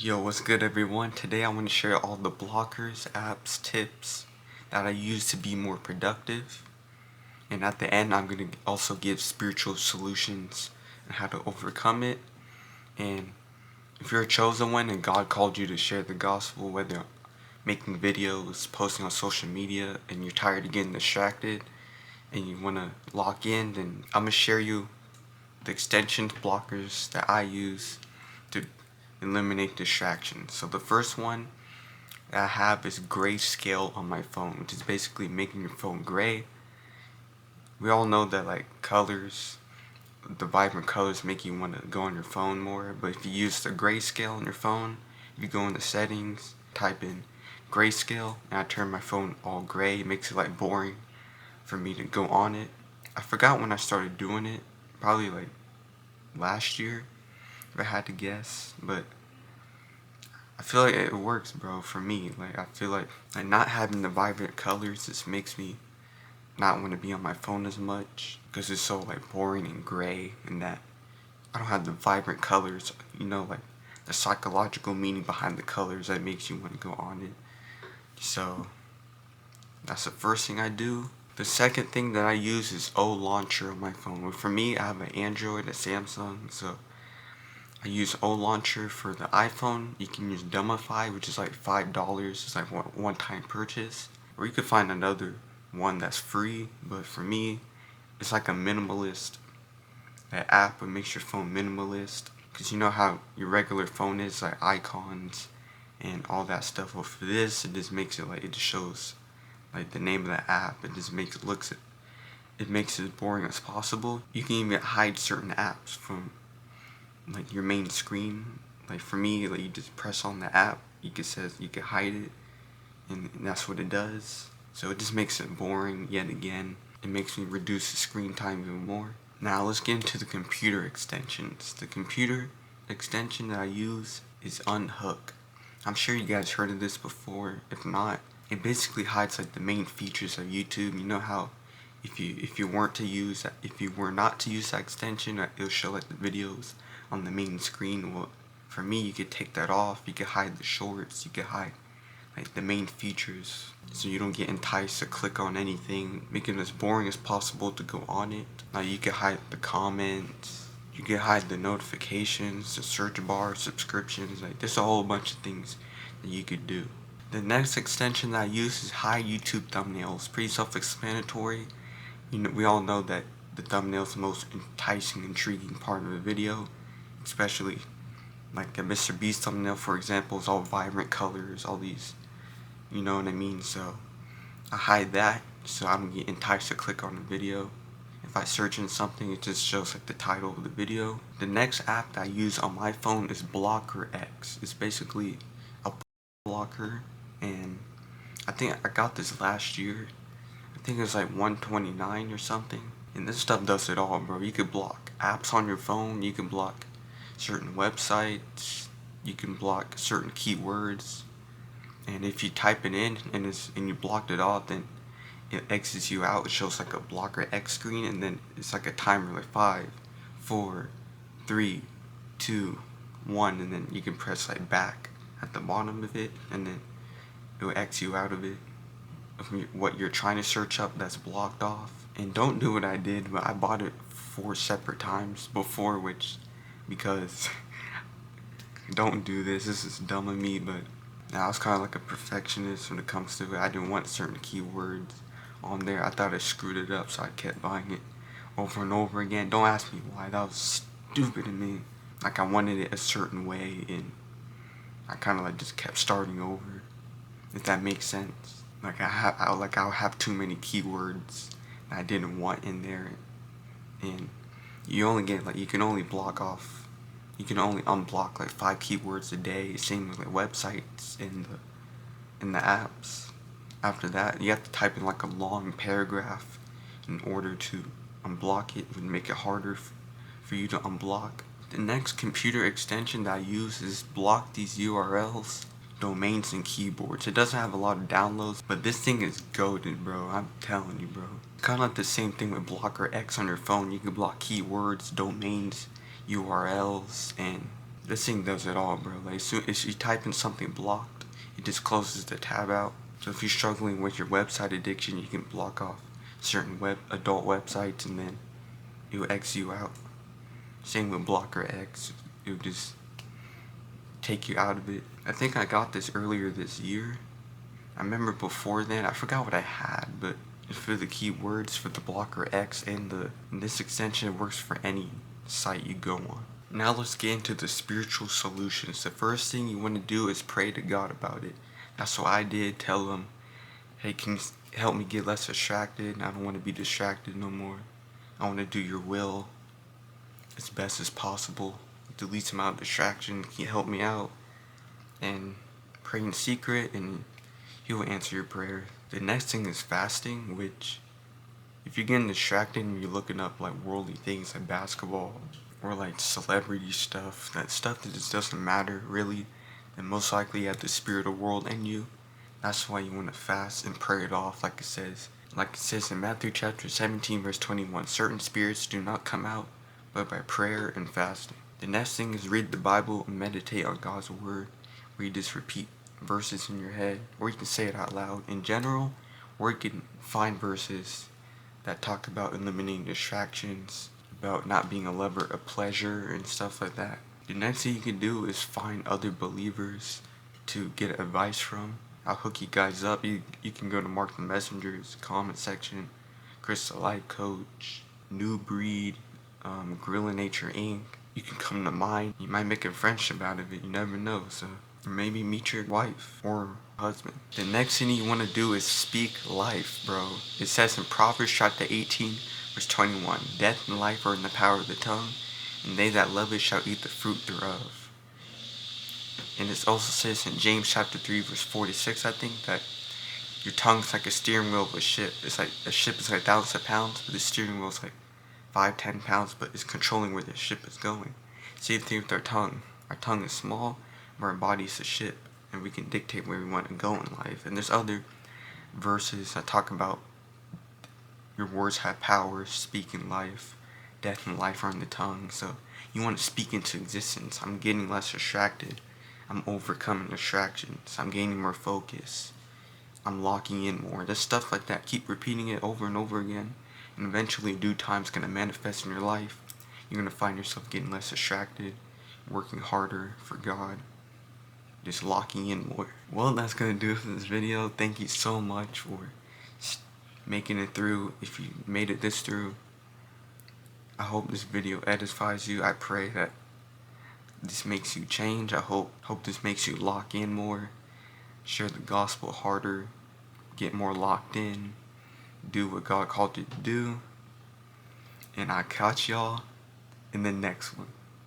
Yo, what's good everyone? Today I want to share all the blockers, apps, tips that I use to be more productive. And at the end, I'm going to also give spiritual solutions and how to overcome it. And if you're a chosen one and God called you to share the gospel, whether making videos, posting on social media, and you're tired of getting distracted and you want to lock in, then I'm going to share you the extensions, blockers that I use to eliminate distractions. So the first one I have is grayscale on my phone, which is basically making your phone gray. We all know that colors, the vibrant colors make you want to go on your phone more, but if you use the grayscale on your phone, if you go into settings, type in grayscale, and I turn my phone all gray, it makes it boring for me to go on it. I forgot when I started doing it, probably last year, if I had to guess, but I feel like it works, bro, for me. I feel like not having the vibrant colors just makes me not want to be on my phone as much because it's so boring and gray, and that I don't have the vibrant colors, the psychological meaning behind the colors that makes you want to go on it. So that's the first thing I do. The second thing that I use is O Launcher on my phone. Well, for me, I have an Android, a Samsung, so I use O Launcher for the iPhone. You can use Dumbify, which is $5. It's one-time purchase. Or you could find another one that's free, but for me, it's like a minimalist. That app that makes your phone minimalist. Because you know how your regular phone is, icons and all that stuff. Well, for this, it just makes it it just shows the name of the app. It just makes it makes it as boring as possible. You can even hide certain apps from your main screen. For me, you just press on the app, you can hide it, and that's what it does. So it just makes it boring yet again. It makes me reduce the screen time even more. Now let's get into the computer extensions. The computer extension that I use is Unhook. I'm sure you guys heard of this before. If not, it basically hides the main features of YouTube. You know how if you weren't to use that, if you were not to use that extension, it'll show the videos on the main screen. Well, for me, you could take that off. You could hide the shorts. You could hide the main features, so you don't get enticed to click on anything, make it as boring as possible to go on it. Now you can hide the comments, you can hide the notifications, the search bar, subscriptions. There's a whole bunch of things that you could do. The next extension that I use is hide YouTube thumbnails. Pretty self-explanatory. We all know that the thumbnail is the most enticing, intriguing part of the video, especially a Mr. Beast thumbnail, for example, is all vibrant colors, all these, you know what I mean? So I hide that so I don't get enticed to click on the video. If I search in something, it just shows the title of the video. The next app that I use on my phone is Blocker X. It's basically a blocker, and I think I got this last year. I think it was $129 or something. And this stuff does it all, bro. You could block apps on your phone, you can block certain websites, you can block certain keywords, and if you type it in and you blocked it off, then it exits you out. It shows a blocker X screen, and then it's a timer 5, 4, 3, 2, 1, and then you can press back at the bottom of it, and then it will X you out of it, of what you're trying to search up that's blocked off. And don't do what I did, but I bought it 4 separate times before, because don't do this is dumb of me, but I was kind of a perfectionist when it comes to it. I didn't want certain keywords on there. I thought I screwed it up, so I kept buying it over and over again. Don't ask me why, that was stupid of me. I wanted it a certain way, and I kind of just kept starting over, if that makes sense. I'll have too many keywords that I didn't want in there, and you only get you can only unblock 5 keywords a day. Same with websites in the apps. After that, you have to type in a long paragraph in order to unblock it, and make it harder for you to unblock. The next computer extension that I use is Block These URLs, Domains, and Keyboards. It doesn't have a lot of downloads, but this thing is goated, bro. I'm telling you, bro. Kind of the same thing with Blocker X on your phone. You can block keywords, domains, URLs, and This thing does it all, bro. Like, as soon as you type in something blocked, it just closes the tab out. So if you're struggling with your website addiction, you can block off certain adult websites, and then it will X you out. Same with Blocker X. It will just take you out of it. I think I got this earlier this year. I remember before then, I forgot what I had, but for the keywords for the Blocker X and this extension works for any site you go on. Now let's get into the spiritual solutions. The first thing you want to do is pray to God about it. That's what I did. Tell him, hey, can you help me get less distracted? I don't want to be distracted no more. I want to do your will as best as possible. The least amount of distraction. Can you help me out? And pray in secret, and he will answer your prayer. The next thing is fasting, which if you're getting distracted and you're looking up like worldly things like basketball or like celebrity stuff, that stuff that just doesn't matter really, then most likely you have the spirit of world in you. That's why you want to fast and pray it off, like it says. Like it says in Matthew chapter 17 verse 21, certain spirits do not come out but by prayer and fasting. The next thing is read the Bible and meditate on God's word, where you just repeat verses in your head, or you can say it out loud in general, or you can find verses that talk about eliminating distractions, about not being a lover of pleasure and stuff like that. The next thing you can do is find other believers to get advice from. I'll hook you guys up. You can go to Mark the Messenger's comment section, Crystal Light Coach, New Breed, Gorilla Nature Inc. You can come to mine. You might make a friendship out of it. You never know. So maybe meet your wife or husband. The next thing you want to do is speak life, bro. It says in Proverbs chapter 18 verse 21, death and life are in the power of the tongue, and they that love it shall eat the fruit thereof. And it also says in James chapter 3 verse 46, I think, that your tongue's like a steering wheel of a ship. It's like a ship is like thousands of pounds, but the steering wheel is like 5-10 pounds, but it's controlling where the ship is going. Same thing with our tongue. Our tongue is small, but our body is a ship, and we can dictate where we want to go in life. And there's other verses that talk about your words have power, speaking life, death and life are in the tongue. So you want to speak into existence. I'm getting less distracted. I'm overcoming distractions. I'm gaining more focus. I'm locking in more. There's stuff like that. Keep repeating it over and over again, and eventually due time's going to manifest in your life. You're going to find yourself getting less distracted, working harder for God, just locking in more. Well, that's going to do it for this video. Thank you so much for making it through. If you made it this through, I hope this video edifies you. I pray that this makes you change. I hope this makes you lock in more, share the gospel harder, get more locked in, do what God called you to do. And I catch y'all in the next one.